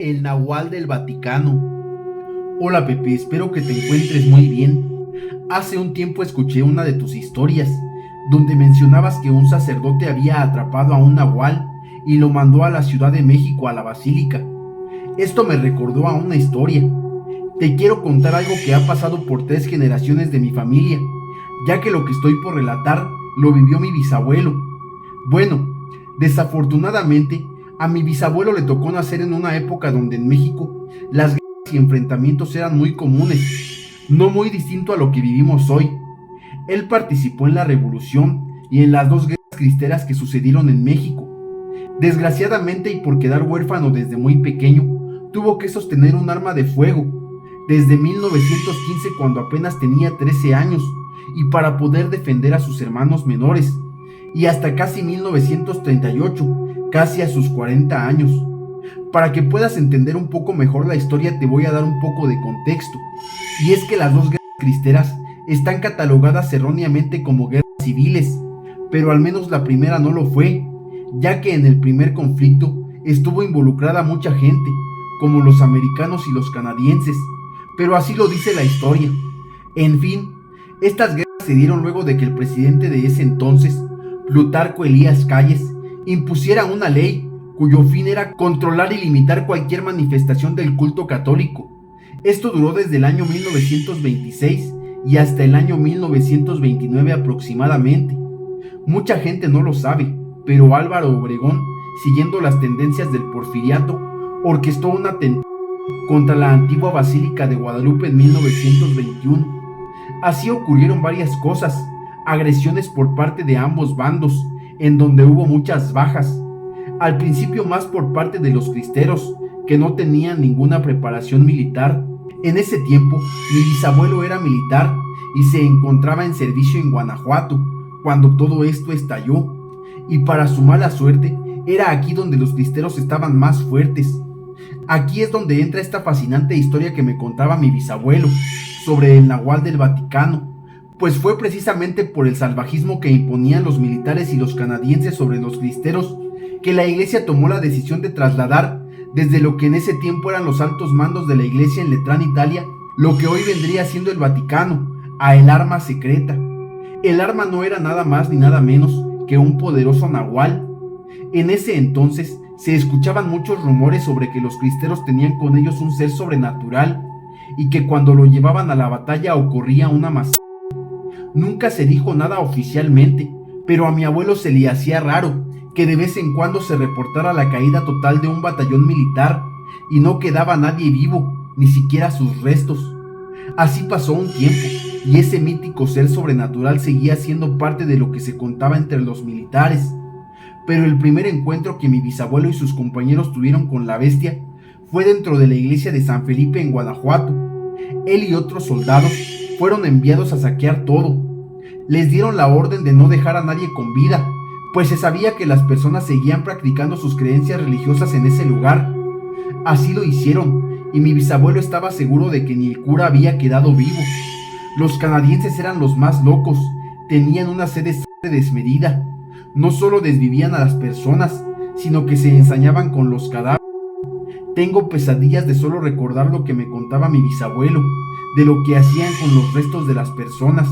El Nahual del Vaticano. Hola Pepe, espero que te encuentres muy bien. Hace un tiempo escuché una de tus historias, donde mencionabas que un sacerdote había atrapado a un nahual y lo mandó a la Ciudad de México, a la basílica. Esto me recordó a una historia. Te quiero contar algo que ha pasado por 3 generaciones de mi familia, ya que lo que estoy por relatar lo vivió mi bisabuelo. Bueno, desafortunadamente, a mi bisabuelo le tocó nacer en una época donde en México las guerras y enfrentamientos eran muy comunes, no muy distinto a lo que vivimos hoy. Él participó en la Revolución y en las 2 guerras cristeras que sucedieron en México. Desgraciadamente, y por quedar huérfano desde muy pequeño, tuvo que sostener un arma de fuego desde 1915, cuando apenas tenía 13 años, y para poder defender a sus hermanos menores, y hasta casi 1938, casi a sus 40 años. Para que puedas entender un poco mejor la historia, te voy a dar un poco de contexto, y es que las 2 guerras cristeras están catalogadas erróneamente como guerras civiles, pero al menos la primera no lo fue, ya que en el primer conflicto estuvo involucrada mucha gente, como los americanos y los canadienses, pero así lo dice la historia. En fin, estas guerras se dieron luego de que el presidente de ese entonces, Plutarco Elías Calles, impusiera una ley cuyo fin era controlar y limitar cualquier manifestación del culto católico. Esto duró desde el año 1926 y hasta el año 1929 aproximadamente. Mucha gente no lo sabe, pero Álvaro Obregón, siguiendo las tendencias del porfiriato, orquestó un atentado contra la antigua Basílica de Guadalupe en 1921. Así ocurrieron varias cosas, agresiones por parte de ambos bandos, en donde hubo muchas bajas. Al principio más por parte de los cristeros, que no tenían ninguna preparación militar. En ese tiempo, mi bisabuelo era militar y se encontraba en servicio en Guanajuato cuando todo esto estalló. Y para su mala suerte, era aquí donde los cristeros estaban más fuertes. Aquí es donde entra esta fascinante historia que me contaba mi bisabuelo sobre el Nahual del Vaticano, pues fue precisamente por el salvajismo que imponían los militares y los canadienses sobre los cristeros que la iglesia tomó la decisión de trasladar desde lo que en ese tiempo eran los altos mandos de la iglesia en Letrán, Italia, lo que hoy vendría siendo el Vaticano, a el arma secreta. El arma no era nada más ni nada menos que un poderoso nahual. En ese entonces se escuchaban muchos rumores sobre que los cristeros tenían con ellos un ser sobrenatural y que cuando lo llevaban a la batalla ocurría una masacre. Nunca se dijo nada oficialmente, pero a mi abuelo se le hacía raro que de vez en cuando se reportara la caída total de un batallón militar y no quedaba nadie vivo, ni siquiera sus restos. Así pasó un tiempo y ese mítico ser sobrenatural seguía siendo parte de lo que se contaba entre los militares. Pero el primer encuentro que mi bisabuelo y sus compañeros tuvieron con la bestia fue dentro de la iglesia de San Felipe en Guanajuato. Él y otros soldados fueron enviados a saquear todo. Les dieron la orden de no dejar a nadie con vida, pues se sabía que las personas seguían practicando sus creencias religiosas en ese lugar. Así lo hicieron, y mi bisabuelo estaba seguro de que ni el cura había quedado vivo. Los canadienses eran los más locos, tenían una sed de sangre desmedida. No solo desvivían a las personas, sino que se ensañaban con los cadáveres. Tengo pesadillas de solo recordar lo que me contaba mi bisabuelo, de lo que hacían con los restos de las personas.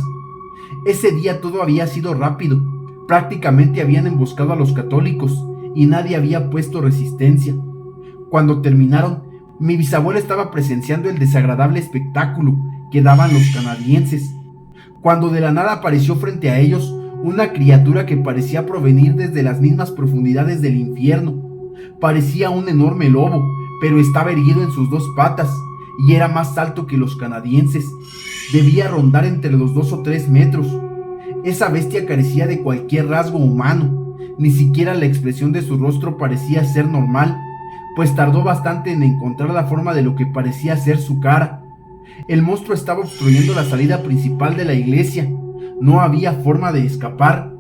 Ese día todo había sido rápido, prácticamente habían emboscado a los católicos y nadie había puesto resistencia. Cuando terminaron, mi bisabuelo estaba presenciando el desagradable espectáculo que daban los canadienses, cuando de la nada apareció frente a ellos una criatura que parecía provenir desde las mismas profundidades del infierno. Parecía un enorme lobo, pero estaba erguido en sus 2 patas y era más alto que los canadienses. Debía rondar entre los 2 o 3 metros. Esa bestia carecía de cualquier rasgo humano, ni siquiera la expresión de su rostro parecía ser normal, pues tardó bastante en encontrar la forma de lo que parecía ser su cara. El monstruo estaba obstruyendo la salida principal de la iglesia. No había forma de escapar.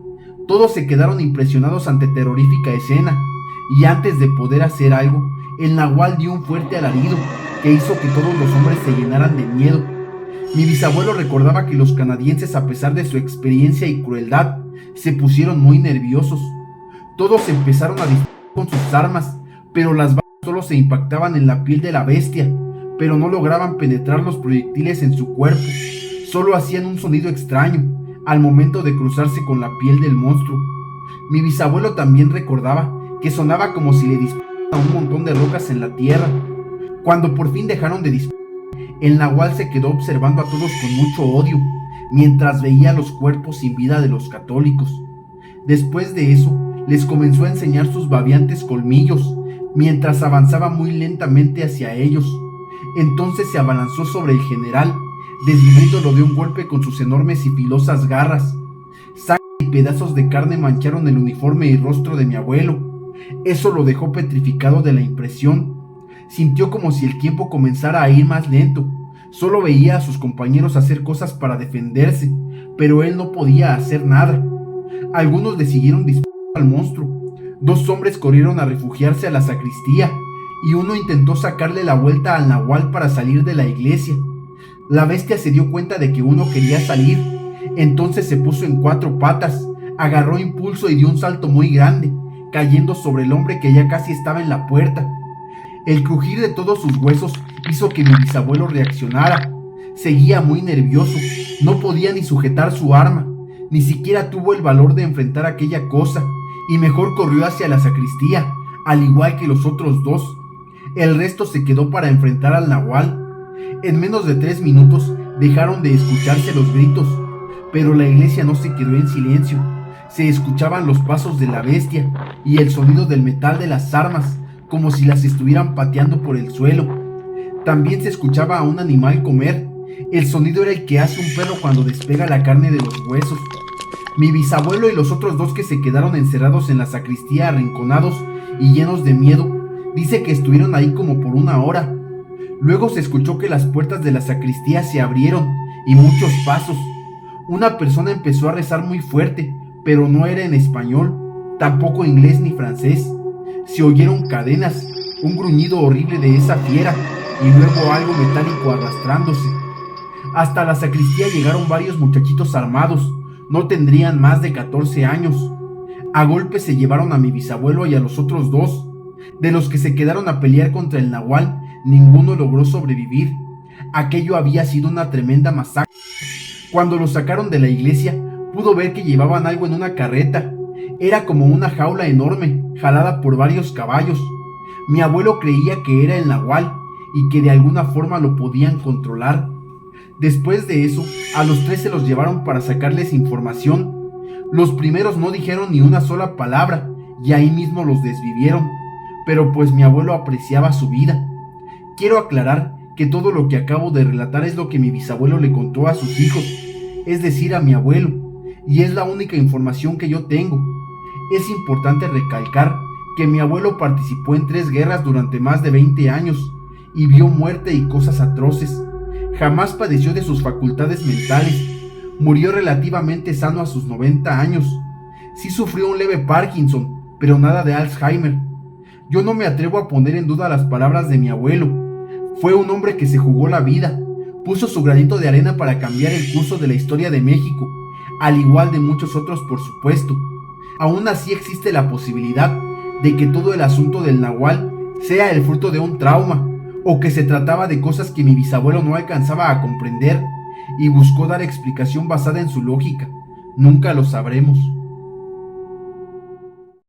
Todos se quedaron impresionados ante terrorífica escena, y antes de poder hacer algo, el nahual dio un fuerte alarido que hizo que todos los hombres se llenaran de miedo. Mi bisabuelo recordaba que los canadienses, a pesar de su experiencia y crueldad, se pusieron muy nerviosos. Todos empezaron a disparar con sus armas, pero las balas solo se impactaban en la piel de la bestia, pero no lograban penetrar los proyectiles en su cuerpo. Solo hacían un sonido extraño al momento de cruzarse con la piel del monstruo. Mi bisabuelo también recordaba que sonaba como si le dispararan a un montón de rocas en la tierra. Cuando por fin dejaron de disparar, el nahual se quedó observando a todos con mucho odio, mientras veía los cuerpos sin vida de los católicos. Después de eso, les comenzó a enseñar sus babeantes colmillos, mientras avanzaba muy lentamente hacia ellos. Entonces se abalanzó sobre el general, desviviéndolo de un golpe con sus enormes y filosas garras. Sangre y pedazos de carne mancharon el uniforme y rostro de mi abuelo. Eso lo dejó petrificado de la impresión. Sintió como si el tiempo comenzara a ir más lento. Solo veía a sus compañeros hacer cosas para defenderse, pero él no podía hacer nada. Algunos le siguieron disparando al monstruo. 2 hombres corrieron a refugiarse a la sacristía, y uno intentó sacarle la vuelta al nahual para salir de la iglesia. La bestia se dio cuenta de que uno quería salir, entonces se puso en 4 patas, agarró impulso y dio un salto muy grande, cayendo sobre el hombre que ya casi estaba en la puerta. El crujir de todos sus huesos hizo que mi bisabuelo reaccionara. Seguía muy nervioso, no podía ni sujetar su arma, ni siquiera tuvo el valor de enfrentar aquella cosa, y mejor corrió hacia la sacristía, al igual que los otros 2. El resto se quedó para enfrentar al nahual. En menos de 3 minutos dejaron de escucharse los gritos, pero la iglesia no se quedó en silencio. Se escuchaban los pasos de la bestia y el sonido del metal de las armas, como si las estuvieran pateando por el suelo. También se escuchaba a un animal comer. El sonido era el que hace un perro cuando despega la carne de los huesos. Mi bisabuelo y los otros 2 que se quedaron encerrados en la sacristía, arrinconados y llenos de miedo, dice que estuvieron ahí como por 1 hora. Luego se escuchó que las puertas de la sacristía se abrieron y muchos pasos. Una persona empezó a rezar muy fuerte, pero no era en español, tampoco inglés ni francés. Se oyeron cadenas, un gruñido horrible de esa fiera y luego algo metálico arrastrándose. Hasta la sacristía llegaron varios muchachitos armados, no tendrían más de 14 años. A golpes se llevaron a mi bisabuelo y a los otros 2. De los que se quedaron a pelear contra el nahual, ninguno logró sobrevivir. Aquello había sido una tremenda masacre. Cuando los sacaron de la iglesia, pudo ver que llevaban algo en una carreta. Era como una jaula enorme, jalada por varios caballos. Mi abuelo creía que era el nahual y que de alguna forma lo podían controlar. Después de eso, a los 3 se los llevaron para sacarles información. Los primeros no dijeron ni una sola palabra y ahí mismo los desvivieron. Pero pues mi abuelo apreciaba su vida. Quiero aclarar que todo lo que acabo de relatar es lo que mi bisabuelo le contó a sus hijos, es decir, a mi abuelo, y es la única información que yo tengo. Es importante recalcar que mi abuelo participó en 3 guerras durante más de 20 años y vio muerte y cosas atroces. Jamás padeció de sus facultades mentales. Murió relativamente sano a sus 90 años. Sí sufrió un leve Parkinson, pero nada de Alzheimer. Yo no me atrevo a poner en duda las palabras de mi abuelo. Fue un hombre que se jugó la vida, puso su granito de arena para cambiar el curso de la historia de México, al igual de muchos otros, por supuesto. Aún así existe la posibilidad de que todo el asunto del nahual sea el fruto de un trauma, o que se trataba de cosas que mi bisabuelo no alcanzaba a comprender y buscó dar explicación basada en su lógica. Nunca lo sabremos.